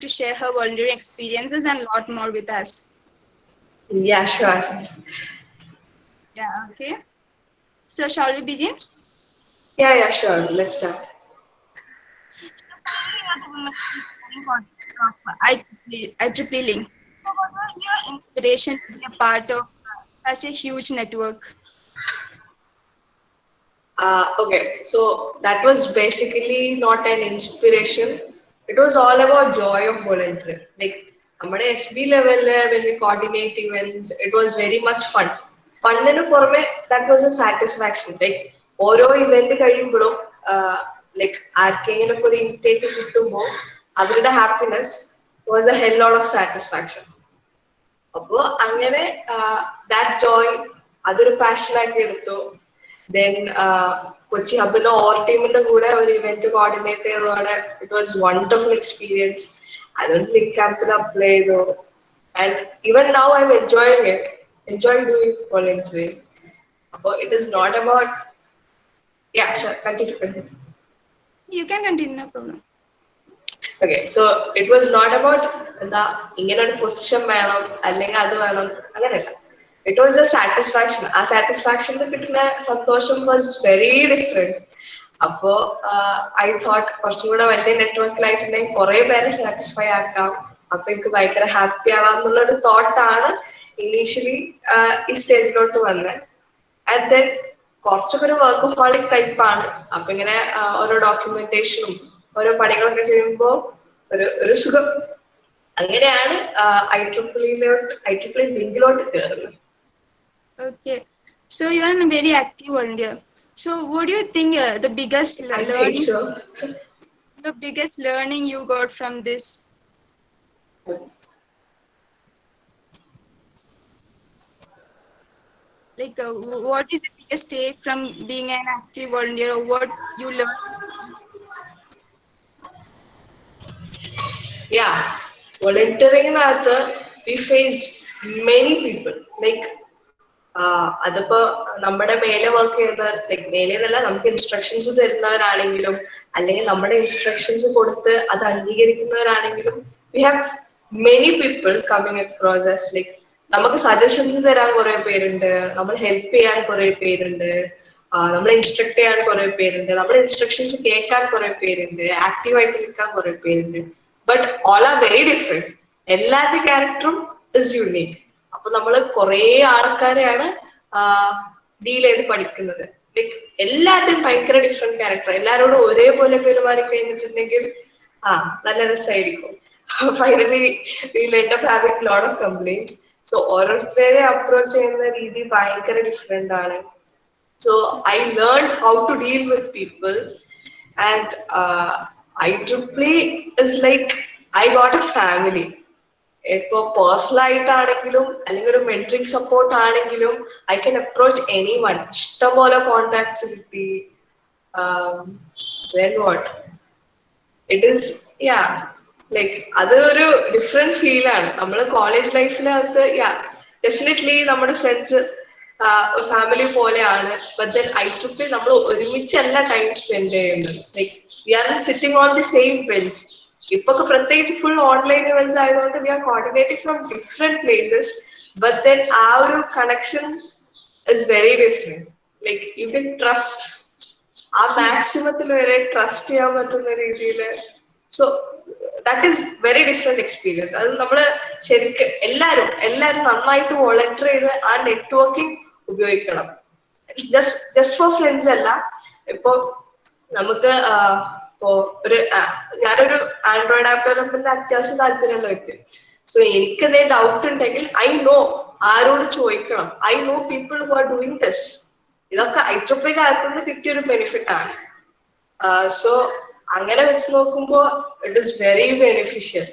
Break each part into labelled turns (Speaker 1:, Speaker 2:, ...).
Speaker 1: to share her volunteering experiences and a lot more with us.
Speaker 2: Yeah, sure.
Speaker 1: Yeah, okay. So shall we begin?
Speaker 2: Yeah, sure. Let's start.
Speaker 1: So currently you are the women representing coordinator of IEEE Link. So what was your inspiration to be a part of such a huge network?
Speaker 2: Okay, so that was basically not an inspiration. It was all about joy of volunteering. Like, our SB level, when we coordinate events, it was very much fun. Fun in a that was a satisfaction. Like, oro event കഴിയുമ്പോഴും like ആർക്കെങ്കിലും ഒരു intake കിട്ടുമ്പോൾ അവരുടെ happiness was a hell lot of satisfaction. അപ്പോ അങ്ങനെ that joy അതൊരു passion ആക്കി എടുത്തു. Then Kochi Habino or team in the Guda or event coordinator it was wonderful experience. I don't think camping up play though. And even now I'm enjoying it. Enjoying doing volunteering. But it is not about yeah, sure, continue.
Speaker 1: You can continue, no problem.
Speaker 2: Okay, so it was not about the Indian position manam, it was a satisfaction. A satisfaction Santosham was very different. I thought network like satisfy happy thought initially stage and then കുറച്ചൊക്കെ workaholic type ആണ് അപ്പൊ ഇങ്ങനെ ഓരോ ഡോക്യുമെന്റേഷനും ഓരോ പണികളൊക്കെ ചെയ്യുമ്പോൾ ഒരു സുഖം അങ്ങനെയാണ് IEEE ലിങ്കിലോട്ട് കയറുന്നത്.
Speaker 1: Okay, so you are a very active volunteer. So what do you think the biggest learning the biggest learning you got from this? Like what is the biggest take from being an active volunteer, or what you learned?
Speaker 2: Yeah, volunteering we face many people like അതിപ്പോ നമ്മുടെ മേലെ work ചെയ്യുന്ന like മേലെ എന്നല്ല നമുക്ക് instructions തരുന്നവരാണെങ്കിലും അല്ലെങ്കിൽ നമ്മുടെ instructions കൊടുത്ത് അത് അംഗീകരിക്കുന്നവരാണെങ്കിലും we have many people coming across us like നമുക്ക് സജഷൻസ് തരാൻ കുറെ പേരുണ്ട്, നമ്മൾ ഹെൽപ്പ് ചെയ്യാൻ കുറെ പേരുണ്ട്, നമ്മളെ ഇൻസ്ട്രക്ട് ചെയ്യാൻ കുറെ പേരുണ്ട്, നമ്മുടെ ഇൻസ്ട്രക്ഷൻസ് കേൾക്കാൻ കുറെ പേരുണ്ട്, ആക്റ്റീവായിട്ട് നിൽക്കാൻ കുറെ പേരുണ്ട്. But all are very different. എല്ലാവരുടെ ക്യാരക്ടറും ഇസ് യുണീക്. അപ്പൊ നമ്മൾ കുറെ ആൾക്കാരെയാണ് ഡീൽ ചെയ്ത് പഠിക്കുന്നത്. ലൈക് എല്ലാവരുടെയും ഭയങ്കര ഡിഫറെന്റ് ക്യാരക്ടർ. എല്ലാവരോടും ഒരേപോലെ പെരുമാറി കഴിഞ്ഞിട്ടുണ്ടെങ്കിൽ നല്ല രസമായിരിക്കും. Finally will end up having lot of complaints. So ഓരോരുത്തരെ അപ്രോച്ച് ചെയ്യുന്ന രീതി ഭയങ്കര ഡിഫറെന്റ് ആണ്. So I learned how to deal with people, and IEEE is like I got a family. ഇപ്പൊ പേഴ്സണൽ ആയിട്ടാണെങ്കിലും അല്ലെങ്കിൽ ഒരു മെന്ററിംഗ് സപ്പോർട്ട് ആണെങ്കിലും I can approach anyone. ഇഷ്ടംപോലെ കോണ്ടാക്ട്സ് കിട്ടി. Then what? It is like അതൊരു different feel ആണ്. നമ്മള് കോളേജ് ലൈഫിനകത്ത് ഡെഫിനറ്റ്ലി നമ്മുടെ ഫ്രണ്ട്സ് ഫാമിലി പോലെയാണ്. ബട്ട് ദെൻ IEEE നമ്മൾ ഒരുമിച്ചല്ല ടൈം സ്പെൻഡ് ചെയ്യുന്നത്. Like we are sitting on the same bench. ഇപ്പൊ പ്രത്യേകിച്ച് ഫുൾ ഓൺലൈൻ ഇവന്റ്സ് ആയതുകൊണ്ട് we are coordinating from different places. But then ആ ഒരു connection is very different. Like you can trust. ആ മാക്സിമത്തിൽ വരെ ട്രസ്റ്റ് ചെയ്യാൻ പറ്റുന്ന രീതിയിൽ. So that is very different experience. അത് നമ്മള് ശരിക്കും എല്ലാരും നന്നായിട്ട് വോളണ്ടിയർ ചെയ്ത് ആ നെറ്റ്വർക്കിംഗ് ഉപയോഗിക്കണം. ജസ്റ്റ് ഫോർ ഫ്രണ്ട്സ് അല്ല. ഇപ്പൊ നമുക്ക് ഇപ്പോ ഞാനൊരു ആൻഡ്രോയിഡ് ആപ്പ് ഡെവലപ്മെന്റ് അത്യാവശ്യം താല്പര്യമുള്ള വ്യക്തി. സോ എനിക്ക് എന്തെങ്കിലും ഡൗട്ട് ഉണ്ടെങ്കിൽ ഐ നോ ആരോട് ചോദിക്കണം. I know people who are doing this. ഇതൊക്കെ IEEE കാലത്തുനിന്ന് കിട്ടിയൊരു ബെനിഫിറ്റ് ആണ്. സോ അങ്ങനെ വെച്ച് നോക്കുമ്പോ ഇറ്റ് ഈസ് വെരി ബെനിഫിഷ്യൽ.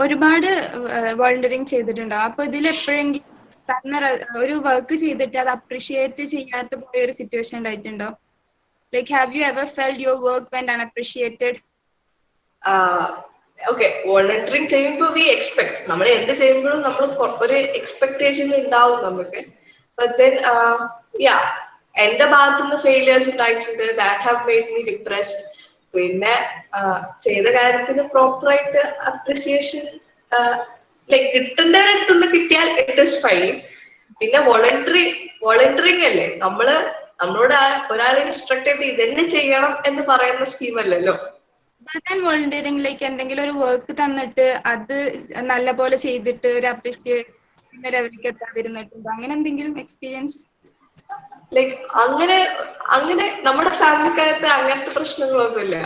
Speaker 1: ഒരുപാട് വോളണ്ടിയറിങ് ചെയ്തിട്ടുണ്ടോ? അപ്പൊ ഇതിൽ എപ്പോഴെങ്കിലും ഒരു വർക്ക് ചെയ്തിട്ട് അത് അപ്രീഷിയേറ്റ് ചെയ്യാത്ത പോയ ഒരു സിറ്റുവേഷൻ ഉണ്ടായിട്ടുണ്ടോ? Like have you ever felt your work went അൺഅപ്രീഷിയേറ്റഡ്?
Speaker 2: Okay, volunteering ചെയ്യുമ്പോൾ വി എക്സ്പെക്ട്, നമ്മൾ എന്ത് ചെയ്യുമ്പോഴും നമ്മൾ ഒരു എക്സ്പെക്ടേഷൻ ഉണ്ടാവും നമുക്ക്. ബട്ട് ദെൻ എന്റെ ഭാഗത്തുനിന്ന് ഫെയിലിയേഴ്സ് ഉണ്ടായിട്ടുണ്ട്. That have made me depressed. പിന്നെ ചെയ്ത കാര്യത്തിന് പ്രോപ്പറായിട്ട് അപ്രിസിയേഷൻ ലൈക്ക് കിട്ടേണ്ടടുത്തുനിന്ന് കിട്ടിയാൽ ഇറ്റ് ഇസ് ഫൈൻ. പിന്നെ വോളണ്ടറിങ് അല്ലേ, നമ്മളോട് ഒരാളെ ഇൻസ്ട്രക്ട് ചെയ്ത് ഇതന്നെ ചെയ്യണം എന്ന് പറയുന്ന സ്കീം അല്ലല്ലോ.
Speaker 1: വോളണ്ടിയറിംഗ് ലൈക്ക് എന്തെങ്കിലും ഒരു വർക്ക് തന്നിട്ട് അത് നല്ല പോലെ ചെയ്തിട്ട് ഒരു അപ്രീഷിയേഷൻ ലെവലിലേക്ക് എത്താതിരുന്നിട്ടുണ്ടോ, അങ്ങനെ എന്തെങ്കിലും എക്സ്പീരിയൻസ്?
Speaker 2: ലൈക്ക് അങ്ങനെ നമ്മുടെ ഫാമിലിക്കകത്ത് അങ്ങനത്തെ പ്രശ്നങ്ങളൊന്നുമില്ല.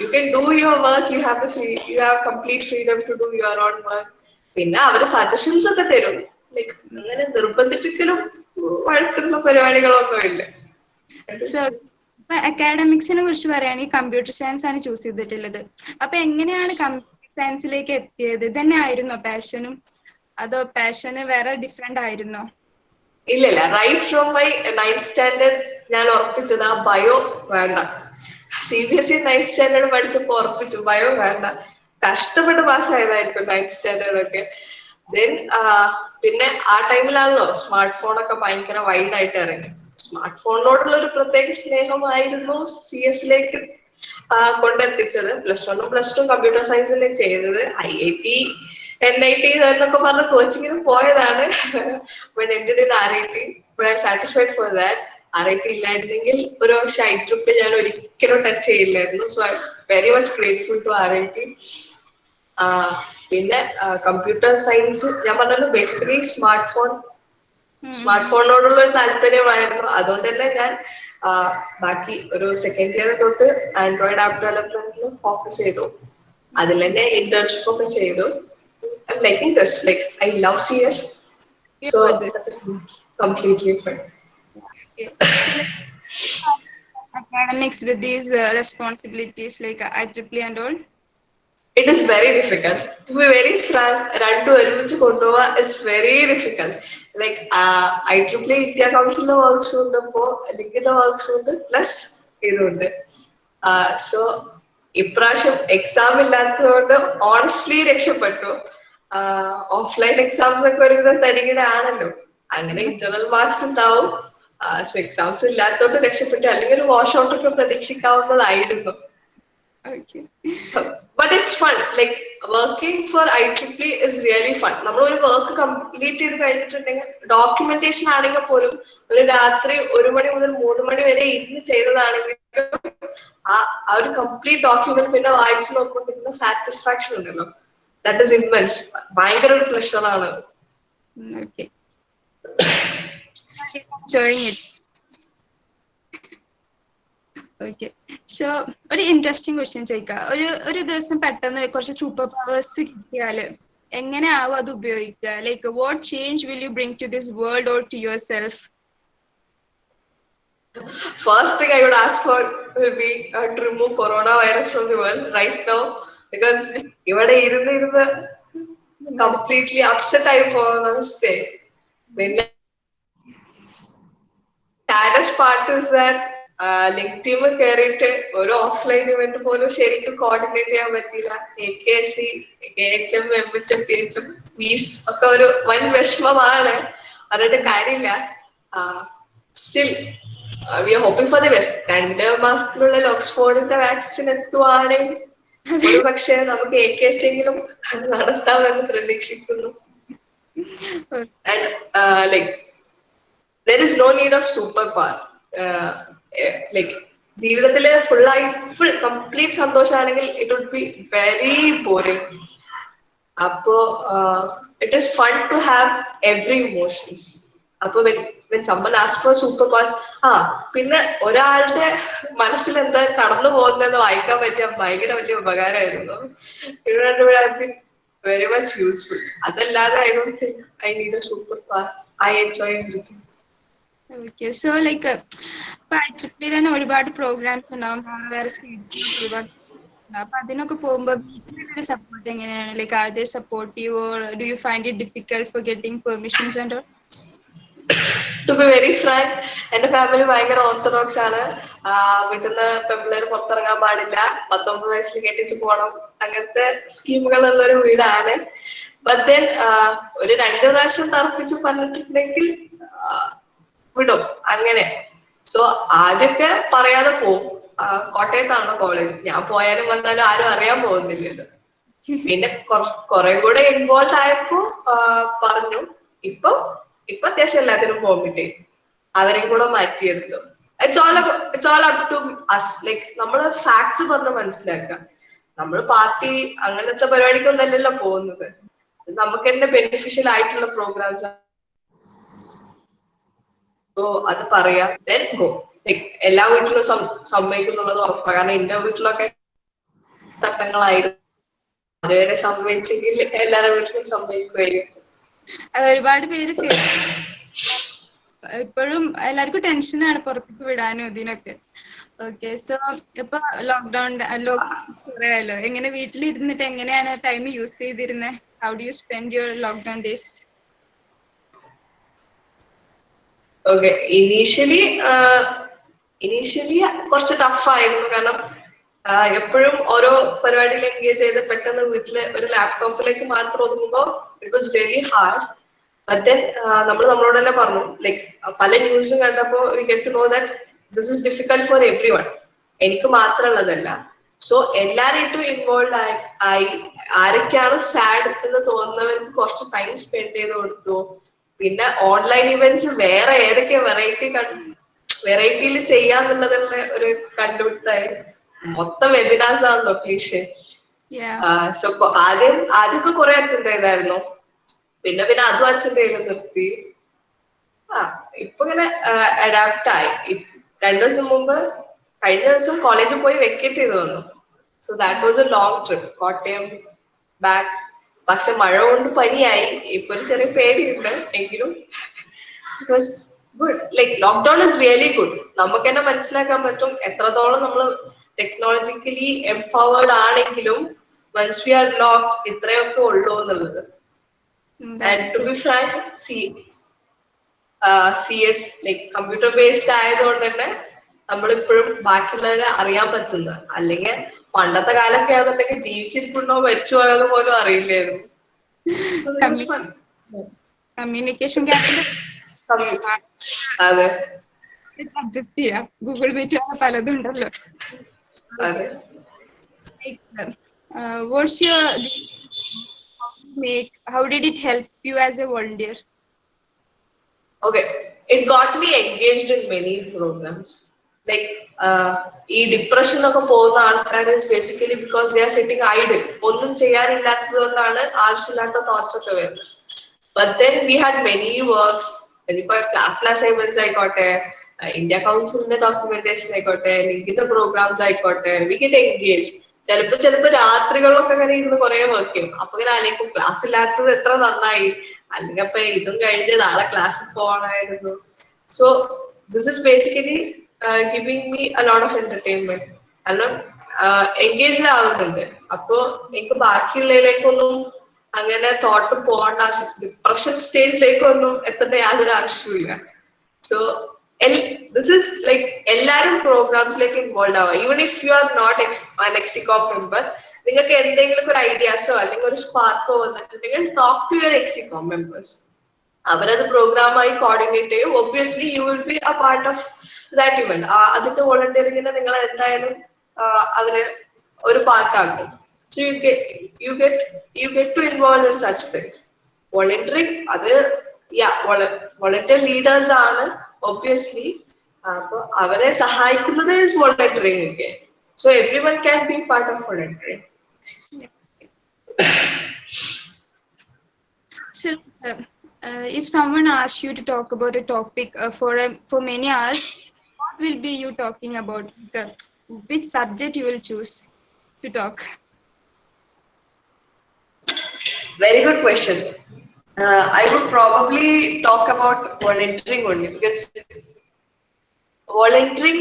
Speaker 2: You can do your work, you have complete freedom to do your own work. പിന്നെ അവര് സജഷൻസ് ഒക്കെ തരും. ലൈക്ക് അങ്ങനെ നിർബന്ധിപ്പിക്കലും വഴക്കുള്ള പരിപാടികളൊന്നും ഇല്ല.
Speaker 1: സോ ഇപ്പൊ അക്കാഡമിക്സിനെ കുറിച്ച് പറയുകയാണെങ്കിൽ കമ്പ്യൂട്ടർ സയൻസ് ആണ് ചൂസ് ചെയ്തിട്ടുള്ളത്. അപ്പൊ എങ്ങനെയാണ് കമ്പ്യൂട്ടർ സയൻസിലേക്ക് എത്തിയത്? ഇതന്നെ ആയിരുന്നോ പാഷനും, അതോ പാഷന് വേറെ ഡിഫറെന്റ് ആയിരുന്നോ?
Speaker 2: ഇല്ല, right from my 9th standard ഞാൻ ഉറപ്പിച്ചത് ആ ബയോ വേണ്ട. CBSE 9th സ്റ്റാൻഡേർഡ് പഠിച്ചപ്പോ ഉറപ്പിച്ചു ബയോ വേണ്ട, കഷ്ടപ്പെട്ട് പാസ്സായതായിരിക്കും 9th സ്റ്റാൻഡേർഡ് ഒക്കെ. ദെൻ പിന്നെ ആ ടൈമിലാണല്ലോ സ്മാർട്ട് ഫോൺ ഒക്കെ ഭയങ്കര വൈഡായിട്ട് ഇറങ്ങി. സ്മാർട്ട് ഫോണിനോടുള്ള ഒരു പ്രത്യേക സ്നേഹമായിരുന്നു CS കൊണ്ടെത്തിച്ചത്. +1 + 2 കമ്പ്യൂട്ടർ സയൻസിൽ ചെയ്തത്. IIT NIT എന്നൊക്കെ പറഞ്ഞ കോച്ചിങ്ങിന് പോയതാണ്. But ended in RIT. But I'm satisfied for that. RIT ഇല്ലായിരുന്നെങ്കിൽ ഒരു പക്ഷെ IEEE ഞാൻ ഒരിക്കലും ടച്ച് ചെയ്യില്ലായിരുന്നു. So I very much grateful to RIT. പിന്നെ കമ്പ്യൂട്ടർ സയൻസ് ഞാൻ പറഞ്ഞല്ലോ ബേസിക്കലി സ്മാർട്ട് ഫോണിനോടുള്ള ഒരു താല്പര്യമായിരുന്നു. അതുകൊണ്ട് തന്നെ ഞാൻ ബാക്കി ഒരു സെക്കൻഡ് ഇയർ തൊട്ട് ആൻഡ്രോയിഡ് ആപ്പ് ഡെവലപ്മെന്റിൽ ഫോക്കസ് ചെയ്തു. അതിൽ തന്നെ ഇന്റേൺഷിപ്പ് ഒക്കെ ചെയ്തു. I'm liking this. Like I love CS, so that is completely fine.
Speaker 1: Okay. So like academics with these responsibilities like IEEE and all.
Speaker 2: It is very difficult. To be very frank, രണ്ടും ഒരുമിച്ച് കൊണ്ടുപോവാ it's very difficult. Like IEEE India Council works ഉണ്ട്, ഇപ്പോ ലിങ്കിന്റെ works ഉണ്ട്, plus ഇതുണ്ട്. So ഇപ്രാവശ്യം exam ഇല്ലാത്തതുകൊണ്ട് honestly രക്ഷപ്പെട്ടു. ഓഫ്ലൈൻ എക്സാംസ് ഒക്കെ ഒരുവിധം തരികിടാണല്ലോ, അങ്ങനെ ഇന്റർണൽ മാർക്സ് ഉണ്ടാവും. സോ എക്സാംസ് ഇല്ലാത്തതുകൊണ്ട് രക്ഷപ്പെട്ടു, അല്ലെങ്കിൽ ഒരു വാഷ് ഔട്ട് ഒക്കെ പ്രതീക്ഷിക്കാവുന്നതായിരുന്നു.
Speaker 1: Okay.
Speaker 2: But it's fun. Like working for IEEE is really fun. നമ്മൾ ഒരു വർക്ക് കംപ്ലീറ്റ് ചെയ്ത് കഴിഞ്ഞിട്ടുണ്ടെങ്കിൽ ഡോക്യുമെന്റേഷൻ ആണെങ്കിൽ പോലും ഒരു രാത്രി 1 മണി മുതൽ 3 മണി വരെ ഇരുന്ന് ചെയ്തതാണെങ്കിൽ ആ ഒരു കംപ്ലീറ്റ് ഡോക്യുമെന്റ് പിന്നെ വായിച്ചു നോക്കുമ്പോൾ കിട്ടുന്ന സാറ്റിസ്ഫാക്ഷൻ ഉണ്ടല്ലോ, ദാറ്റ് ഇസ് ഇമ്മൻസ്. ഭയങ്കര ഒരു പ്ലഷറാണ്.
Speaker 1: Okay. Enjoying it. Okay. So ഒരു ഇൻട്രസ്റ്റിംഗ് ക്വസ്റ്റ്യൻ ചോദിക്കാം. ഒരു ദിവസം പെട്ടെന്ന് കുറച്ച് സൂപ്പർ പവേഴ്സ് കിട്ടിയാല് എങ്ങനെയാവും അത് ഉപയോഗിക്കുക? Like what change will you bring to this world or to yourself?
Speaker 2: First thing I would ask for will be to remove coronavirus from the world right now, because ഇവിടെ ഇരുന്ന് completely upset ആയി പോകുന്ന അവസ്ഥയായി. പിന്നെ saddest part is that link team കയറിയിട്ട് ഒരു offline event പോലും ശരിക്കും കോർഡിനേറ്റ് ചെയ്യാൻ പറ്റില്ല. AKC, AHM, MHM, PHM, മീസ് ഒക്കെ ഒരു വൻ വിഷമമാണ്, പറഞ്ഞിട്ട് കാര്യമില്ല. Still we are hoping for the best. 2 മാസത്തിനുള്ളിൽ ഓക്സ്ഫോർഡിന്റെ വാക്സിൻ എത്തുവാണെങ്കിൽ ഒരു പക്ഷേ നമുക്ക് AKC എങ്കിലും നടത്താമെന്ന് പ്രതീക്ഷിക്കുന്നു. And like there is no need of superpower. Like ജീവിതത്തില് ഫുൾ കംപ്ലീറ്റ് സന്തോഷമാണെങ്കിൽ it would be very boring. അപ്പോ it is fun to have every emotions. അപ്പൊ when someone asks for superpowers, പിന്നെ ഒരാളുടെ മനസ്സിൽ എന്താ കടന്നു പോകുന്നതെന്ന് വായിക്കാൻ പറ്റിയ ഭയങ്കര വലിയ ഉപകാരമായിരുന്നു. Very much useful. അതല്ലാതെ I don't think I need a superpower. I enjoy everything.
Speaker 1: Okay. So like ഇപ്പൊ IEEE തന്നെ ഒരുപാട് പ്രോഗ്രാംസ് ഉണ്ടാവും, വേറെ സ്റ്റേറ്റ്സിലൊക്കെ ഒരുപാട് ഉണ്ടാവും. അപ്പൊ അതിനൊക്കെ പോകുമ്പോ വീട്ടിലൊരു സപ്പോർട്ട് എങ്ങനെയാണ്? Like are they supportive or do you find it difficult for getting permissions and all?
Speaker 2: To be very frank, എന്റെ ഫാമിലി ഭയങ്കര ഓർത്തഡോക്സ് ആണ്. വീട്ടിൽ നിന്ന് പെൺപിള്ളേർ പുറത്തിറങ്ങാൻ പാടില്ല, 19 വയസ്സിൽ കെട്ടിച്ചു പോകണം, അങ്ങനത്തെ സ്കീമുകളുള്ള ഒരു വീടാണ്. ബട്ട് ദെൻ ഒരു 2 പ്രാവശ്യം തർപ്പിച്ച് പറഞ്ഞിട്ടുണ്ടെങ്കിൽ വിടും അങ്ങനെ. സോ ആദ്യമൊക്കെ പറയാതെ പോകും, കോട്ടയത്താണ് കോളേജ്. ഞാൻ പോയാലും വന്നാലും ആരും അറിയാൻ പോകുന്നില്ലല്ലോ. പിന്നെ കുറെ കൂടെ ഇൻവോൾവ് ആയപ്പോ പറഞ്ഞു ഇപ്പൊ അത്യാവശ്യം എല്ലാത്തിനും പോകാൻ പറ്റി. അവരെയും കൂടെ മാറ്റിയെടുത്തു. It's all up to us. Like നമ്മള് ഫാക്ട്സ് പറഞ്ഞ് മനസ്സിലാക്കാം. നമ്മൾ പാർട്ടി അങ്ങനത്തെ പരിപാടിക്കൊന്നല്ലല്ലോ പോകുന്നത്. നമുക്ക് തന്നെ ബെനിഫിഷ്യൽ ആയിട്ടുള്ള പ്രോഗ്രാംസ്. സോ അത് പറയാ, then go. ലൈക്ക് എല്ലാ വീട്ടിലും സമ്മതിക്കുന്നുള്ളത് ഉറപ്പാണ്. കാരണം എന്റെ വീട്ടിലൊക്കെ ചട്ടങ്ങളായിരുന്നു. അതുവരെ സമ്മതിച്ചെങ്കിൽ എല്ലാവരുടെ വീട്ടിലും സമ്മതിക്കുമായിരിക്കും.
Speaker 1: ഒരുപാട് പേര് ഇപ്പോഴും എല്ലാവർക്കും ടെൻഷനാണ് പുറത്തേക്ക് വിടാനും ഇതിനൊക്കെ. ഓക്കെ, സോ ഇപ്പൊ ലോക്ക്ഡൌൺ പറയാലോ, എങ്ങനെ വീട്ടിലിരുന്നിട്ട് എങ്ങനെയാണ് ടൈം യൂസ് ചെയ്തിരുന്നത്? How do you spend your lockdown days?
Speaker 2: Okay, initially കുറച്ച് ടഫായിരുന്നു. കാരണം എപ്പോഴും ഓരോ പരിപാടിയിൽ എൻഗേജ് ചെയ്ത് പെട്ടെന്ന് വീട്ടില് ഒരു ലാപ്ടോപ്പിലേക്ക് മാത്രം ഒതുങ്ങുമ്പോൾ it was very hard. But then നമ്മൾ നമ്മളോട് തന്നെ പറഞ്ഞു, ലൈക്ക് പല ന്യൂസും കണ്ടപ്പോൾ we get to know that this is difficult for everyone. എനിക്ക് മാത്രമുള്ളതല്ല. സോ എല്ലാവരും ഇൻവോൾവ് ആയി ആരൊക്കെയാണ് സാഡ് എന്ന് തോന്നുന്നവർക്ക് കുറച്ച് ടൈം സ്പെൻഡ് ചെയ്ത് കൊടുത്തു. പിന്നെ ഓൺലൈൻ ഇവന്റ്സ് വേറെ ഏതൊക്കെ വെറൈറ്റിയിൽ ചെയ്യാന്നുള്ളതുള്ള ഒരു കണ്ടുപിടുത്തായി. മൊത്തം വെബിനാർസ് ആണല്ലോ ക്ലീഷേ. സോ ആദ്യമൊക്കെ കുറെ അറ്റൻഡ് ചെയ്തായിരുന്നു. പിന്നെ അതും അറ്റൻഡ് ചെയ്ത് നിർത്തി. ഇപ്പൊ ഇങ്ങനെ അഡാപ്റ്റ് ആയി. 2 ദിവസം മുമ്പ് കഴിഞ്ഞ ദിവസം കോളേജിൽ പോയി വെക്കേറ്റ് ചെയ്ത് വന്നു. So that was A long trip, Kottayam back. പക്ഷെ മഴ കൊണ്ട് പനിയായി. ഇപ്പൊ ഒരു ചെറിയ പേടിയുണ്ട്. എങ്കിലും it was good. Like lockdown is really good. നമുക്ക് തന്നെ മനസ്സിലാക്കാൻ പറ്റും എത്രത്തോളം നമ്മൾ ടെക്നോളജിക്കലി എംപവേർഡ് ആണെങ്കിലും വൺസ് വി ആർ ലോക്ക്ഡ് ഇത്രയൊക്കെ ഉള്ളൂ എന്നുള്ളത്. And to be frank, CS like computer based ആയതുകൊണ്ട് തന്നെ നമ്മളിപ്പോഴും ബാക്കിയുള്ളവരെ അറിയാൻ പറ്റുന്നത്. അല്ലെങ്കിൽ പണ്ടത്തെ കാലൊക്കെ ആണെന്നുണ്ടെങ്കിൽ ജീവിച്ചിരിപ്പുണ്ടോ മരിച്ചു പോയത് പോലും അറിയില്ലായിരുന്നു.
Speaker 1: കമ്മ്യൂണിക്കേഷൻ ഗ്യാപ്പിൽ
Speaker 2: അതെ,
Speaker 1: അഡ്ജസ്റ്റ് ചെയ്യാം. ഗൂഗിൾ മീറ്റ് പലതും ഉണ്ടല്ലോ. What's your how did it help you as a volunteer?
Speaker 2: Okay, it got me engaged in many programs. Like ഈ ഡിപ്രഷൻ ഒക്കെ പോകുന്ന ആൾക്കാർ basically because they are sitting idle. ഒന്നും ചെയ്യാനില്ലാത്തത് കൊണ്ടാണ് ആവശ്യമില്ലാത്ത തോട്ട്സ് ഒക്കെ വരുന്നത്. But then we had many works. ഇനിയിപ്പോ ക്ലാസ്സിലെ അസൈൻമെന്റ്സ് ആയിക്കോട്ടെ, ഇന്ത്യ കൗൺസിലിന്റെ ഡോക്യുമെന്റേഷൻ ആയിക്കോട്ടെ, ലിങ്കിന്റെ പ്രോഗ്രാംസ് ആയിക്കോട്ടെ, വി ഗെറ്റ് എൻഗേജ്. ചിലപ്പോ രാത്രികളിലൊക്കെ അങ്ങനെ ഇരുന്ന് കുറെ വർക്ക് ചെയ്യും. അപ്പൊ ഇങ്ങനെ ആലോചിക്കും ക്ലാസ് ഇല്ലാത്തത് എത്ര നന്നായി, അല്ലെങ്കിൽ അപ്പൊ ഇതും കഴിഞ്ഞ് നാളെ ക്ലാസ്സിൽ പോകണമായിരുന്നു. So this is basically giving me a lot of entertainment. കാരണം എൻഗേജ്ഡ് ആവുന്നുണ്ട്. അപ്പോ എനിക്ക് ബാക്കിയുള്ളതിലേക്കൊന്നും അങ്ങനെ തോട്ട് പോകേണ്ട ആവശ്യം, ഡിപ്രഷൻ സ്റ്റേജിലേക്കൊന്നും എത്തേണ്ട യാതൊരു ആവശ്യമില്ല. സോ ദിസ് ഇസ് ലൈക്ക് എല്ലാരും പ്രോഗ്രാംസിലേക്ക് ഇൻവോൾവ് ആവുക. Even if you are not an execom member, നിങ്ങൾക്ക് എന്തെങ്കിലും ഒരു ഐഡിയാസോ അല്ലെങ്കിൽ ഒരു സ്പാർക്കോ വന്നിട്ടുണ്ടെങ്കിൽ talk to your execom members. അവരത് പ്രോഗ്രാമായി കോർഡിനേറ്റ് ചെയ്യും. Obviously you will be a part of that event. അതിന്റെ വോളണ്ടിയറിങ്ങിന് നിങ്ങൾ എന്തായാലും അവര് ഒരു പാർട്ടാക്കും. So you get to involve in such things. Volunteering, അത് volunteer leaders ആണ് obviously. അപ്പൊ അവരെ സഹായിക്കുന്നത് is volunteering ഒക്കെ. So everyone can be part of volunteering.
Speaker 1: So if someone asks you to talk about a topic for many hours, what will be you talking about? Which subject you will choose to talk?
Speaker 2: Very good question. I would probably talk about volunteering only, because volunteering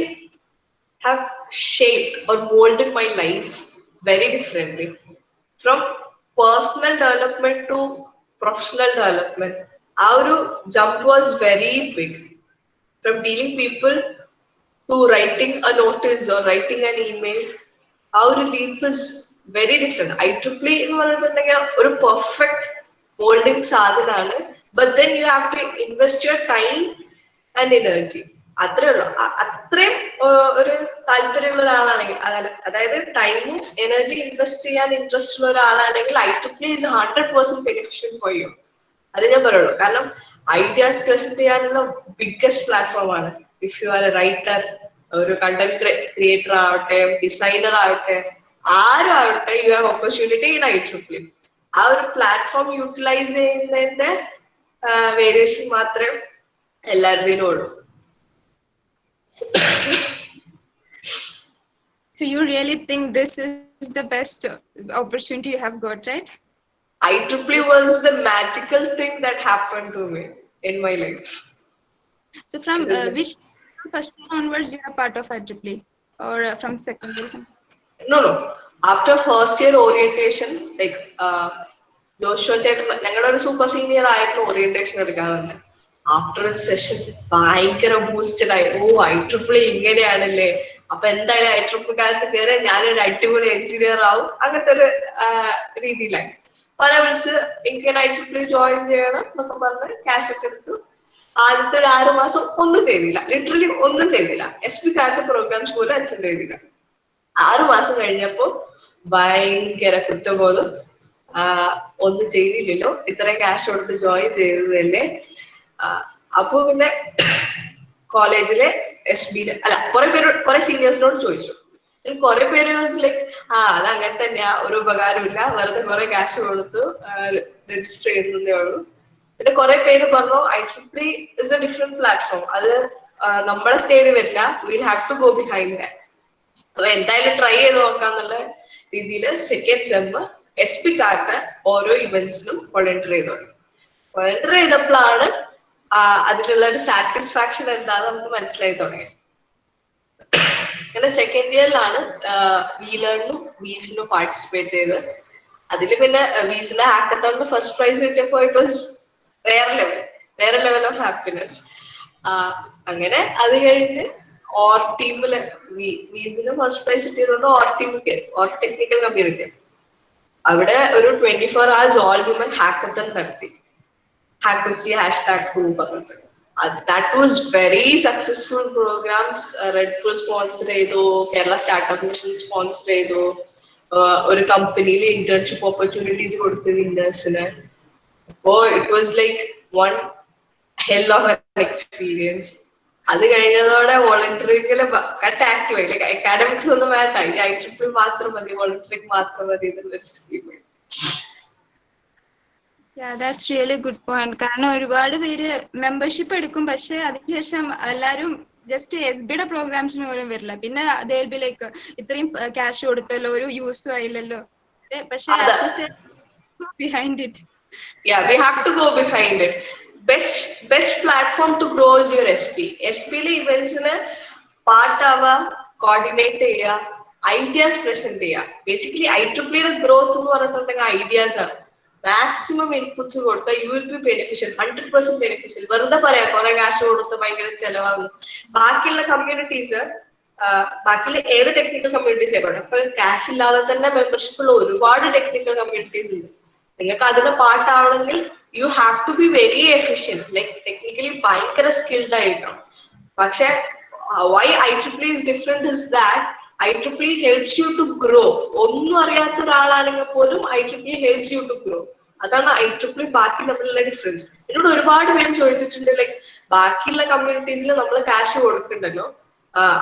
Speaker 2: have shaped or molded my life very differently. From personal development to professional development, our jump was very big. From dealing people to writing a notice or writing an email, our leap is very different. IEEE എന്ന് പറഞ്ഞിട്ടുണ്ടെങ്കിൽ ഒരു perfect moulding സാധനമാണ്. But then you have to invest your time and energy. അത്രേ ഉള്ളൂ. അത്രയും ഒരു താല്പര്യമുള്ള ഒരാളാണെങ്കിൽ അതായത് ടൈമും എനർജി ഇൻവെസ്റ്റ് ചെയ്യാൻ ഇൻട്രസ്റ്റ് ഉള്ള ഒരാളാണെങ്കിൽ IEEE is 100% beneficial for you. അത് ഞാൻ പറയുള്ളൂ. കാരണം ഐഡിയാസ് പ്രസന്റ് ചെയ്യാനുള്ള ബിഗ്ഗസ്റ്റ് പ്ലാറ്റ്ഫോം ആണ്. If you are A writer, ഒരു കണ്ടന്റ് ക്രിയേറ്റർ ആവട്ടെ, ഡിസൈനർ ആവട്ടെ, ആരും ആവട്ടെ, you have opportunity in IEEE. ആ ഒരു പ്ലാറ്റ്ഫോം യൂട്ടിലൈസ് ചെയ്യുന്നതിന്റെ വേരിയേഷൻ മാത്രമേ എല്ലാവരുടെയും ഉള്ളൂ.
Speaker 1: So you really think this is the best opportunity you have got, right?
Speaker 2: IEEE was the magical thing that happened to me in my life.
Speaker 1: So from which first year onwards you are part of IEEE, or from second year?
Speaker 2: No. After first year orientation, like Joshua ചേട്ടൻ ഞങ്ങളുടെ ഒരു super senior ആയിട്ട് orientation എടുക്കാൻ വന്നെ. After A session ഭയങ്കര boosted ആയി. IEEE ഇങ്ങനെയാണല്ലേ, അപ്പൊ എന്തായാലും IEEE കയറി ഞാനൊരു അടിപൊളി എഞ്ചിനീയർ ആവും, അങ്ങനത്തെ ഒരു രീതിയിലായി. പല വിളിച്ച് എനിക്ക് IEEE ജോയിൻ ചെയ്യണം എന്നൊക്കെ പറഞ്ഞ് ക്യാഷ് ഒക്കെ എടുത്തു. ആദ്യത്തെ ഒരു 6 മാസം ഒന്നും ചെയ്തില്ല, ലിറ്ററലി ഒന്നും ചെയ്തില്ല. SP കാലത്തെ പ്രോഗ്രാംസ് പോലും അറ്റൻഡ് ചെയ്തില്ല. 6 മാസം കഴിഞ്ഞപ്പോ ഭയങ്കര കുറ്റബോധം, ഒന്നും ചെയ്തില്ലല്ലോ, ഇത്രയും ക്യാഷ് കൊടുത്ത് ജോയിൻ ചെയ്തതല്ലേ. അപ്പൊ പിന്നെ കോളേജിലെ SB അല്ല, കുറെ സീനിയേഴ്സിനോട് ചോദിച്ചു. കുറെ പേര് ലൈക്ക് അതങ്ങനെ തന്നെയാ, ഒരു ഉപകാരമില്ല, വെറുതെ കുറെ ക്യാഷ് കൊടുത്തു രജിസ്റ്റർ ചെയ്യുന്നതേ ഉള്ളൂ. പിന്നെ കുറെ പേര് പറഞ്ഞു IEEE is a different platform, അത് നമ്മളെ തേടി വരില്ല, we'll have to go behind that. അപ്പൊ എന്തായാലും ട്രൈ ചെയ്ത് നോക്കാന്നുള്ള രീതിയിൽ സെക്കൻഡ് സെമ്മ് SP കാരുടെ ഓരോ ഇവന്റ്സിനും വോളണ്ടിയർ ചെയ്തോളൂ. വോളണ്ടിയർ ചെയ്തപ്പോഴാണ് അതിലുള്ള ഒരു സാറ്റിസ്ഫാക്ഷൻ എന്താണെന്ന് നമുക്ക് മനസ്സിലായി തുടങ്ങി. അങ്ങനെ സെക്കൻഡ് ഇയറിലാണ് വീലേണിനും വീസിനും പാർട്ടിസിപ്പേറ്റ് ചെയ്ത്. അതിൽ പിന്നെ വീസിലെ ഹാക്കത്തോണിന് ഫസ്റ്റ് പ്രൈസ് കിട്ടിയപ്പോൾ ഇറ്റ് വാസ് വേറെ ലെവൽ ഓഫ് ഹാപ്പിനെസ്. അങ്ങനെ അത് കഴിഞ്ഞ് ഓർ ടീമില് വീസിന് ഫസ്റ്റ് പ്രൈസ് കിട്ടിയതുകൊണ്ട് ഓർ ടീം കയറി, ഓർ ടെക്നിക്കൽ കമ്മ്യൂണിറ്റി. അവിടെ ഒരു 24 hours ഓൾ വുമൻ ഹാക്കത്തൺ നടത്തി. ഹാക്കുച്ചി #2 പറഞ്ഞിട്ട്. That was very successful programs. Red Pro sponsor ചെയ്തു, കേരള സ്റ്റാർട്ടപ്പ് മിഷൻ സ്പോൺസർ ചെയ്തു, ഒരു കമ്പനിയിൽ ഇന്റേൺഷിപ്പ് ഓപ്പർച്യൂണിറ്റീസ് കൊടുത്തു വിന്നേഴ്സിന്. അപ്പോ it was like one hell of an experience. അത് കഴിഞ്ഞതോടെ വോളണ്ടറിങ്ങിൽ കട്ട് ആക്റ്റീവ് ആയി. ലൈക്ക് അക്കാഡമിക്സ് ഒന്നും വേണ്ട, IEEE മാത്രം മതി, വോളണ്ടറിങ് മാത്രം മതി എന്നുള്ളൊരു scheme.
Speaker 1: Yeah, that's really good point. കാരണം ഒരുപാട് പേര് മെമ്പർഷിപ്പ് എടുക്കും, പക്ഷെ അതിനുശേഷം എല്ലാവരും ജസ്റ്റ് SB യുടെ പ്രോഗ്രാംസിന് പോലും വരില്ല. പിന്നെ ലൈക്ക് ഇത്രയും ക്യാഷ് കൊടുത്തല്ലോ, ഒരു യൂസും ആയില്ലല്ലോ. പക്ഷെ behind it.
Speaker 2: Yeah, we have to go behind it. Best platform to grow is your SP. SPയിലെ ഇവന്റ്സിന് പാർട്ടാവുക, കോർഡിനേറ്റ് ചെയ്യുക, ഐഡിയാസ് പ്രസന്റ് ചെയ്യുക. ബേസിക്കലി IEEEയുടെ ഗ്രോത്ത് എന്ന് പറഞ്ഞിട്ടുണ്ടെങ്കിൽ ഐഡിയാസ് ആണ്. മാക്സിമം ഇൻപുട്സ് കൊടുത്താൽ you will be beneficial, 100% beneficial. വെറുതെ പറയാം കുറെ ക്യാഷ് കൊടുത്ത് ഭയങ്കര ചെലവാകും. ബാക്കിയുള്ള കമ്മ്യൂണിറ്റീസ്, ബാക്കിയുള്ള ഏത് ടെക്നിക്കൽ കമ്മ്യൂണിറ്റീസ് ആയിക്കോട്ടെ, അപ്പൊ ക്യാഷ് ഇല്ലാതെ തന്നെ മെമ്പർഷിപ്പുള്ള ഒരുപാട് ടെക്നിക്കൽ കമ്മ്യൂണിറ്റീസ് ഉണ്ട്. നിങ്ങൾക്ക് അതിന് പാർട്ടാവണമെങ്കിൽ you have to be very efficient, like technically ഭയങ്കര സ്കിൽഡ് ആയിരിക്കണം. പക്ഷെ why IEEE is different is that IEEE helps you to grow. ഒന്നും അറിയാത്ത ഒരാളാണെങ്കിൽ പോലും IEEE helps you to grow. അതാണ് IEEE ബാക്കി തമ്മിലുള്ള ഡിഫറൻസ്. എന്നോട് ഒരുപാട് പേര് ചോദിച്ചിട്ടുണ്ട്, ലൈക്ക് ബാക്കിയുള്ള കമ്മ്യൂണിറ്റീസിൽ നമ്മൾ ക്യാഷ് കൊടുക്കണ്ടല്ലോ,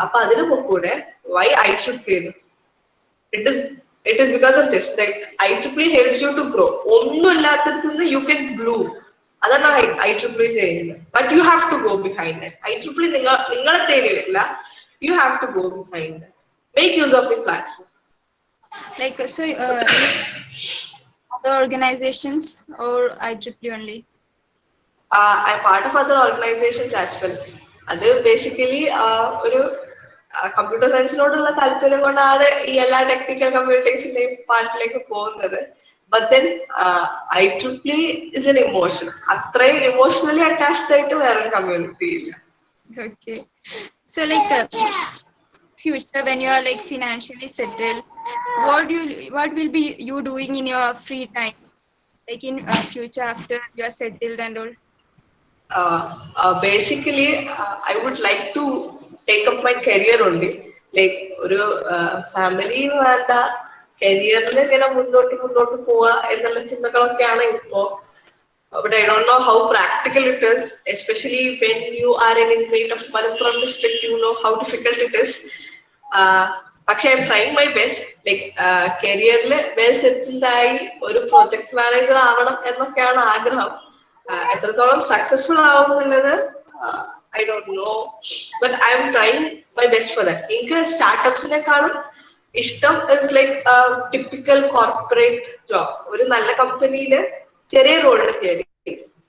Speaker 2: അപ്പൊ അതിന് കൂടെ why IEEE? It is because of this, like IEEE helps you to grow. ഒന്നും ഇല്ലാത്തതിൽ നിന്ന് you can bloom. അതാണ് IEEE ചെയ്യുന്നത്. But you have to go behind it. IEEE നിങ്ങളെ തേടി വരില്ല, you have to go behind it. Make use of the platform.
Speaker 1: Like so, other organizations or IEEE only?
Speaker 2: I'm part of other organizations as well. അത് basically ഒരു computer സയൻസിനോടുള്ള താല്പര്യം കൊണ്ടാണ് ഈ എല്ലാ technical കമ്മ്യൂണിറ്റീസിന്റെയും പാർട്ടിലേക്ക് പോകുന്നത്. But then IEEE is an emotion. അത്രയും emotionally attached ആയിട്ട് വേറൊരു കമ്മ്യൂണിറ്റി ഇല്ല.
Speaker 1: Okay, so like future when you are like financially settled, what will be you doing in your free time, like in future after you are settled and all?
Speaker 2: Basically, I would like to take up my career only. Like ഒരു family വേണ്ട കരിയറിൽ ഇങ്ങനെ മുന്നോട്ട് പോവുക എന്നുള്ള ചിന്തകളൊക്കെയാണ് ഇപ്പോ. But I don't know how practical it is, especially when you are an inmate of Malappuram district. You know how difficult it is. Actually, I'm trying my best. Like career well settled ആയി ഒരു project manager ആവണം എന്നൊക്കെയാണ് ആഗ്രഹം. എത്രത്തോളം successful ആവുമെന്നുള്ളത് I don't know, but I'm trying my best for that. എനിക്ക് സ്റ്റാർട്ടപ്സിനെക്കാളും ഇഷ്ടം is like a typical corporate job. ഒരു നല്ല കമ്പനിയില് ചെറിയ റോളിൽ കയറി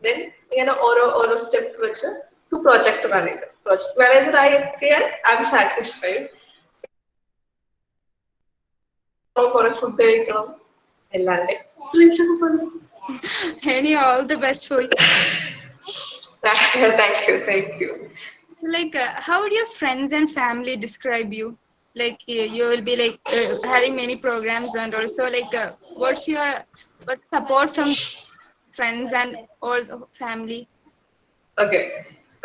Speaker 2: then ഇങ്ങനെ ഓരോ സ്റ്റെപ്പ് വെച്ച് ടു പ്രോജക്ട് മാനേജർ ആയി എത്തിയാൽ ഐ എം സാറ്റിസ്ഫൈഡ്. കുറെ ഫുഡ് കഴിക്കണം എല്ലാവരുടെയും.
Speaker 1: All the best for you.
Speaker 2: Thank you.
Speaker 1: So like how would your friends and family describe you? Like you will be like having many programs, and also like what's support from friends and all the family?
Speaker 2: Okay,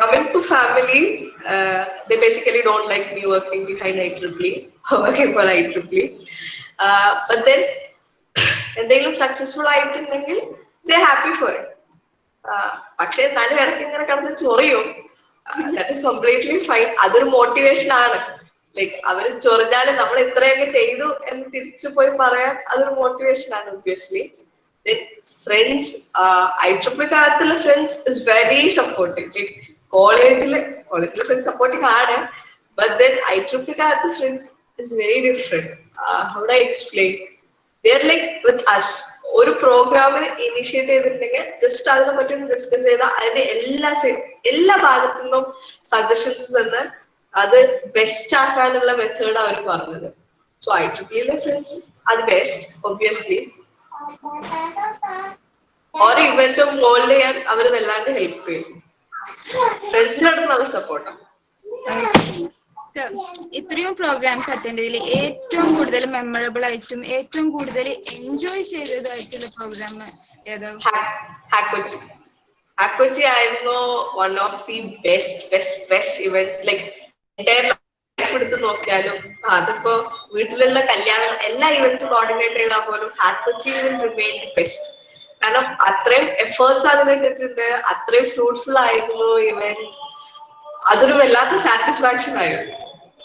Speaker 2: coming to family, they basically don't like me working behind IEEE or working for IEEE. But then എന്തെങ്കിലും successful ആയിട്ടുണ്ടെങ്കിൽ they happy for it. പക്ഷെ എന്നാലും ഇടയ്ക്ക് ഇങ്ങനെ കിടന്ന് ചൊറിയും. That is completely fine. അതൊരു motivation ആണ്. Like അവര് ചൊറിഞ്ഞാലും നമ്മൾ ഇത്രയൊക്കെ ചെയ്തു എന്ന് തിരിച്ചു പോയി പറയാൻ അതൊരു മോട്ടിവേഷൻ ആണ് ഒബ്വിയസ്ലി. Friends, IEEE കാലത്തുള്ള friends is very supportive. Like കോളേജിലെ ഫ്രണ്ട്സ് സപ്പോർട്ടീവ് ആണ്, ബട്ട് ദെൻ IEEE കാലത്ത് friends is very different. How do I explain? They are like with us. ഒരു പ്രോഗ്രാമിന് ഇനിഷ്യേറ്റ് ചെയ്തിട്ടുണ്ടെങ്കിൽ ജസ്റ്റ് അതിനെ പറ്റി ഒന്ന് ഡിസ്കസ് ചെയ്താൽ അതിന്റെ എല്ലാ ഭാഗത്തു നിന്നും സജഷൻസ് തന്ന് അത് ബെസ്റ്റ് ആക്കാനുള്ള മെത്തേഡ് അവർ പറഞ്ഞത്. So IEEE friends are best obviously. ഓരോ ഇവന്റും മോൾഡ് ചെയ്യാൻ അവർ വല്ലാണ്ട് ഹെൽപ്പ് ചെയ്യും. ഫ്രണ്ട്സിനോട് നല്ല സപ്പോർട്ടാണ്.
Speaker 1: ഇത്രയും പ്രോഗ്രാംസ് അറ്റൻഡ് ചെയ്തതിൽ ഏറ്റവും കൂടുതൽ മെമ്മറബിൾ ആയിട്ടും ഏറ്റവും കൂടുതൽ എൻജോയ് ചെയ്തതായിട്ടുള്ള പ്രോഗ്രാം ഏതാ?
Speaker 2: ഹാക്കോച്ചി ആയിരുന്നു one of the best events. Like എടുത്ത് നോക്കിയാലും അതിപ്പോ വീട്ടിലുള്ള കല്യാണം എല്ലാ ഇവന്റ്സും കോർഡിനേറ്റ് ചെയ്താൽ പോലും ഹാക്കോച്ചി വിൽ റിമെയിൻ ദി ബെസ്റ്റ്. കാരണം അത്രയും എഫേർട്സ് അതിന് ഇട്ടിട്ടുണ്ട്, അത്രയും ഫ്രൂട്ട്ഫുൾ ആയിരുന്നു ഇവന്റ്. അതൊരു വല്ലാത്ത സാറ്റിസ്ഫാക്ഷൻ ആയിരുന്നു.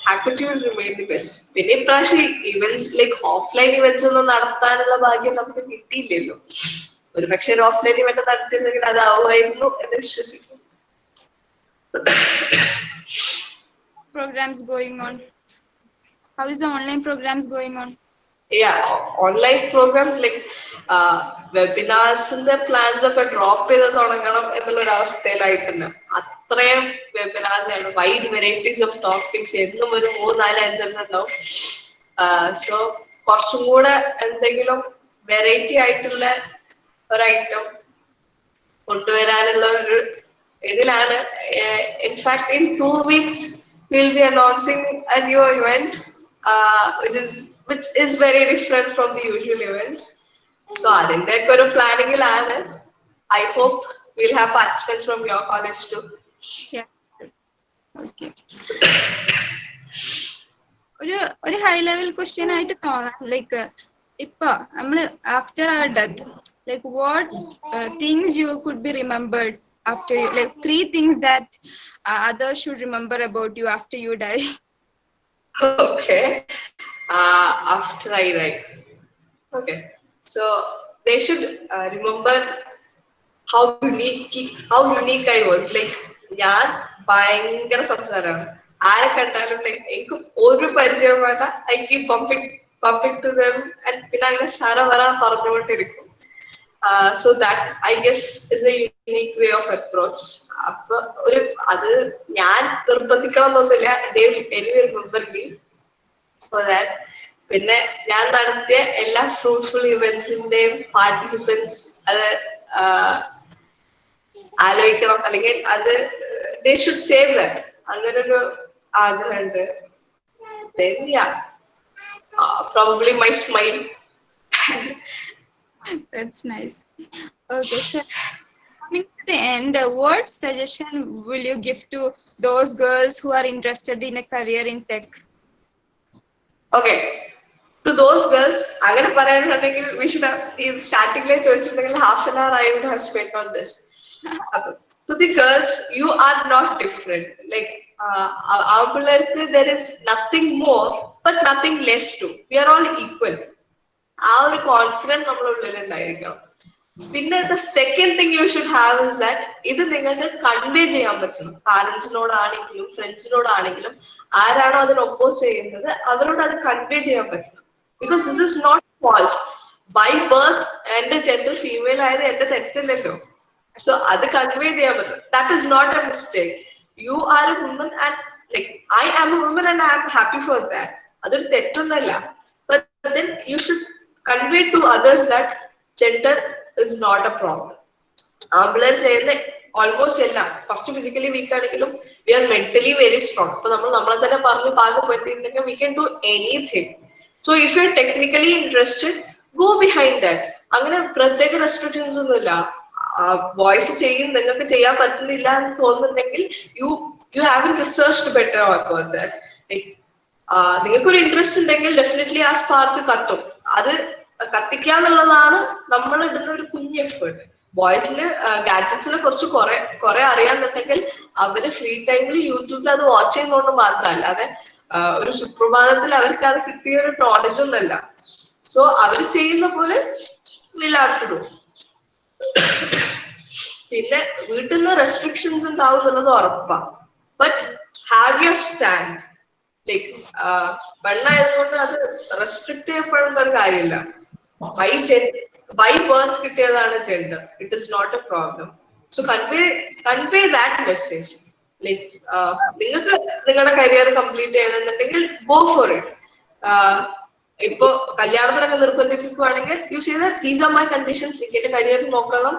Speaker 2: ഹാക്കോച്ചി വിൽ റിമെയിൻ ദി ബെസ്റ്റ്. പിന്നെ ഇപ്രാവശ്യം ഇവന്റ്സ് ലൈക്ക് ഓഫ്ലൈൻ ഇവന്റ്സ് ഒന്നും നടത്താനുള്ള ഭാഗ്യം നമുക്ക് കിട്ടിയില്ലല്ലോ. ഒരു പക്ഷേ ഒരു ഓഫ്ലൈൻ ഇവന്റ് നടത്തിയിരുന്നെങ്കിൽ അതാവുമായിരുന്നു എന്ന് വിശ്വസിക്കുന്നു.
Speaker 1: Programs going on? How is the online programs going on?
Speaker 2: Yeah, online programs like വെബിനാർസിന്റെ പ്ലാൻസ് ഒക്കെ ഡ്രോപ്പ് ചെയ്ത് തുടങ്ങണം എന്നുള്ളൊരു അവസ്ഥയിലായിട്ടുണ്ട്. അത്രയും വെബിനാർസ് ആണ്, വൈഡ് വെറൈറ്റീസ് ഓഫ് ടോപ്പിക്സ്, എന്നും ഒരു 3-4-5 ഉണ്ടാവും. സോ കുറച്ചും കൂടെ എന്തെങ്കിലും വെറൈറ്റി ആയിട്ടുള്ള ഒരു ഐറ്റം കൊണ്ടുവരാനുള്ള ഒരു ഇതിലാണ്. In fact in 2 weeks we'll be announcing a new event which is very different from the usual events. So adinte oru planning ilana. I hope we'll have participants from your college too.
Speaker 1: Yeah. Okay. ഒരു high level question ആയിട്ട് തോന്നാം. Like ഇപ്പൊ നമ്മള് after our death, like what things you could be remembered after you, like 3 things that others should remember about you after you die.
Speaker 2: Okay. After I die. Okay. So they should remember how unique I was. Like ഞാൻ ഭയങ്കര സംസാരമാണ്. ആരെ കണ്ടാലും എനിക്ക് ഒരു പരിചയം വേണ്ട. I keep pumping to them and പിന്നെ അങ്ങനെ സാര വര പറഞ്ഞുകൊണ്ടിരിക്കും. So that I guess is a unique way of approach. അപ്പൊ ഒരു അത് ഞാൻ നിർബന്ധിക്കണം എന്നൊന്നുമില്ല. They will anyway remember me for that. പിന്നെ ഞാൻ നടത്തിയ എല്ലാ ഫ്രൂട്ട്ഫുൾ ഇവന്റ്സിന്റെയും പാർട്ടിസിപ്പൻസ് അത് ആലോചിക്കണം, അല്ലെങ്കിൽ അത് they should save that. അങ്ങനൊരു ആഗ്രഹമുണ്ട്. Then yeah, probably my smile.
Speaker 1: That's nice. Okay, so coming to the end, what suggestion will you give to those girls who are interested in a career in tech?
Speaker 2: Okay. To those girls, we should have in starting half an hour I would have spent on this. To the girls, you are not different. Like our there is nothing more, but nothing less too. We are all equal. Our confidence പിന്നെ the second thing you should have is that ഇത് നിങ്ങൾക്ക് convey ചെയ്യാൻ പറ്റണം പാരന്റ്സിനോടാണെങ്കിലും ഫ്രണ്ട്സിനോടാണെങ്കിലും ആരാണോ അതിന് oppose ചെയ്യുന്നത് അവരോട് അത് കൺവേ ചെയ്യാൻ പറ്റണം because this is not false by birth എന്റെ ജെൻഡർ ഫീമെയിൽ ആയത് എന്റെ തെറ്റല്ലല്ലോ സോ അത് കൺവേ ചെയ്യാൻ പറ്റും that is not a mistake you are a woman and like I am a woman and I am happy for that അതൊരു തെറ്റൊന്നല്ല but then you should convey to others that gender is not a problem. ആമ്പിളർ ചെയ്യുന്ന almost എല്ലാം കുറച്ച് physically weak ആണെങ്കിലും we are mentally very strong അപ്പൊ നമ്മളെ തന്നെ പറഞ്ഞ് പാകപ്പെടുത്തിയിട്ടുണ്ടെങ്കിൽ we can do anything so if you are technically interested go behind that അങ്ങനെ പ്രത്യേക റെസ്ട്രിക്ഷൻസ് ഒന്നുമില്ല വോയിസ് ചെയ്യും നിങ്ങൾക്ക് ചെയ്യാൻ പറ്റുന്നില്ല എന്ന് തോന്നുന്നുണ്ടെങ്കിൽ you have researched better about that നിങ്ങൾക്ക് ഒരു ഇൻട്രസ്റ്റ് ഉണ്ടെങ്കിൽ ഡെഫിനറ്റ്ലി ആ സ്പാർക്ക് കത്തും അത് കത്തിക്കാന്നുള്ളതാണ് നമ്മൾ ഇടുന്ന ഒരു കുഞ്ഞ് എഫേർട്ട് ബോയ്സിന് ഗാഡ്ജറ്റ്സിനെ കുറിച്ച് കുറെ അറിയാന്നുണ്ടെങ്കിൽ അവര് ഫ്രീ ടൈമിൽ യൂട്യൂബിൽ അത് വാച്ച് ചെയ്യുന്നതുകൊണ്ട് മാത്രമല്ല അതെ ഒരു സുപ്രഭാതത്തിൽ അവർക്ക് അത് കിട്ടിയ ഒരു നോളജ് ഒന്നല്ല സോ അവർ ചെയ്യുന്ന പോലെ പിന്നെ വീട്ടിൽ നിന്ന് റെസ്ട്രിക്ഷൻസ് ഉണ്ടാവും എന്നുള്ളത് ഉറപ്പാ but have your stand like പെണ്ണായതുകൊണ്ട് അത് റെസ്ട്രിക്ട് ചെയ്യപ്പെടുന്ന ഒരു കാര്യമില്ല by birth കിട്ടിയതാണ് gender it is not a problem so convey that message like നിങ്ങൾക്ക് നിങ്ങളുടെ കരിയർ കംപ്ലീറ്റ് ചെയ്യണമെന്നുണ്ടെങ്കിൽ ഗോ ഫോർ ഇറ്റ് ഇപ്പൊ കല്യാണത്തിനൊക്കെ നിർബന്ധിപ്പിക്കുവാണെങ്കിൽ you say that these are my conditions ഇങ്ങനെ കരിയർ നോക്കണം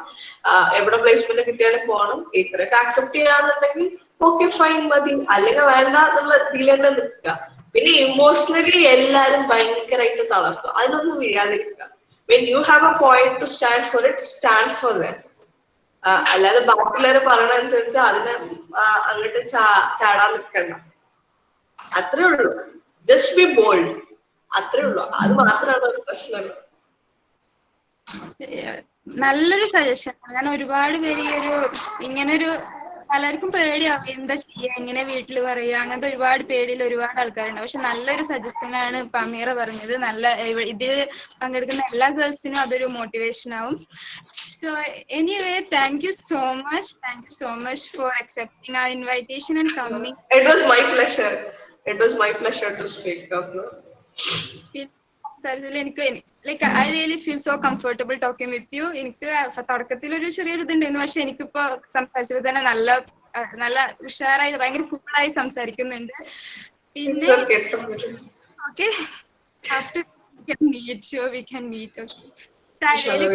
Speaker 2: എവിടെ പ്ലേസ്മെന്റ് കിട്ടിയാലും പോകണം ഇത്രയൊക്കെ അക്സെപ്റ്റ് ചെയ്യാന്നുണ്ടെങ്കിൽ ഓക്കെ ഫൈൻ മതി അല്ലെങ്കിൽ വേണ്ട എന്നുള്ള ഇതിൽ തന്നെ നിൽക്കുക പിന്നെ ഇമോഷണലി എല്ലാരും ഭയങ്കരമായിട്ട് തളർത്തും അതിനൊന്നും വീഴാതിരിക്കുക when you have a point to stand for it stand for that അല്ലാതെ ബാക്കിയുള്ളവരെ പറയണ അനുസരിച്ച് അതിനെ അങ്ങോട്ട് ചാടാൻ നിൽക്കണ്ട അത്രേ ഉള്ളൂ ജസ്റ്റ് ബി ബോൾഡ് അത്രേ ഉള്ളൂ അത് മാത്രമാണ് ഒരു പ്രശ്നം
Speaker 1: നല്ലൊരു സജഷൻ ഞാൻ ഒരുപാട് പേര് ഈ ഒരു ഇങ്ങനൊരു പലർക്കും പേടിയാവും എന്താ ചെയ്യാ എങ്ങനെ വീട്ടിൽ പറയുക അങ്ങനത്തെ ഒരുപാട് പേടിയിൽ ഒരുപാട് ആൾക്കാരുണ്ട് പക്ഷെ നല്ലൊരു സജഷനാണ് ഇപ്പൊ അമീറ പറഞ്ഞത് നല്ല ഇതിൽ പങ്കെടുക്കുന്ന എല്ലാ ഗേൾസിനും അതൊരു മോട്ടിവേഷൻ ആവും so anyway thank you so much for accepting our invitation and coming.
Speaker 2: It was my pleasure to speak up.
Speaker 1: എനിക്ക് like I really feel so comfortable talking with you എനിക്ക് തുടക്കത്തിൽ ഒരു ചെറിയൊരു ഇതുണ്ടായിരുന്നു പക്ഷെ എനിക്കിപ്പോ സംസാരിച്ചപ്പോൾ തന്നെ നല്ല ഉഷാറായി ഭയങ്കര കൂളായി സംസാരിക്കുന്നുണ്ട് പിന്നെ okay after we can meet okay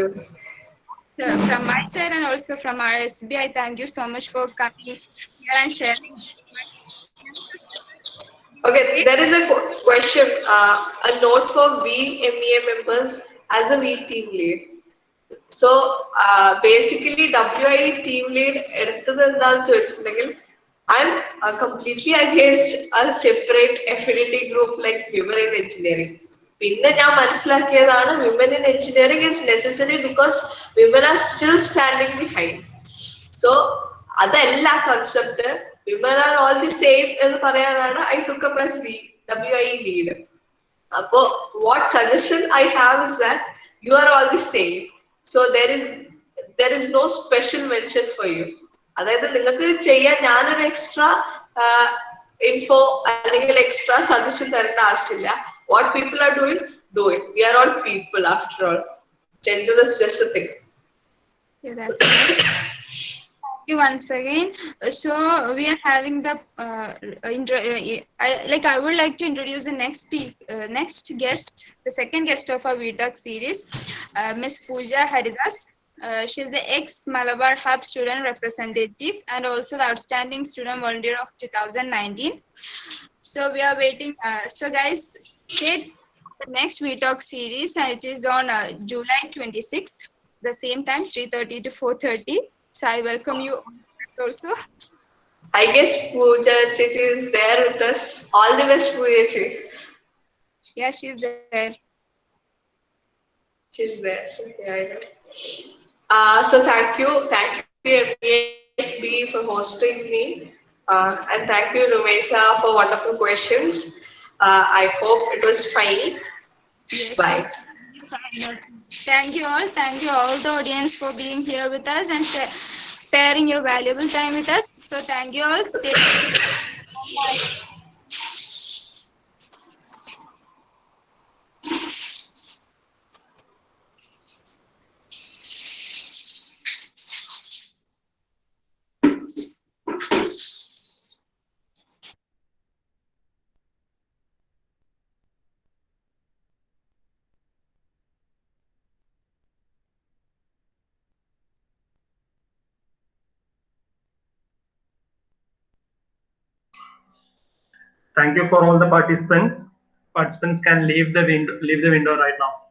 Speaker 1: from my side and also from our SB I thank you so much for coming here and sharing
Speaker 2: Okay, there is a question, a note for we MEA members as a we team lead. So basically, WIE team lead, I'm completely against a separate affinity group like women in engineering. Women in engineering is necessary because women are still standing behind. So, that's concept. Women are all the same. I took up as WIE lead. What suggestion I have is that you are all the same. So there is no special mention for you. Extra info extra suggestion. What people are doing, do it. We are all people after all. Gender is just a thing.
Speaker 1: Yeah, that's nice. Thank you once again. So we are having the I would like to introduce the next guest, the second guest of our Vtalk series, Miss Pooja Haridas. She is the ex-Malabar Hub student representative and also the outstanding student volunteer of 2019. So we are waiting. So guys, stay the next Vtalk series and it is on July 26th, the same time 3:30 to 4:30. So I welcome you also.
Speaker 2: I guess Pooja Chichi is there with us. All the best, Pooja Chichi.
Speaker 1: Yeah, she's there.
Speaker 2: She's there. Okay, I know. So thank you MESB for hosting me, and thank you Rumaisa for wonderful questions. I hope it was fine.
Speaker 1: Yes.
Speaker 2: Bye.
Speaker 1: Thank you all. Thank you all the audience for being here with us and sparing your valuable time with us. So thank you all. Stay safe. Bye.
Speaker 3: Thank you for all the participants. Participants can leave the window right now.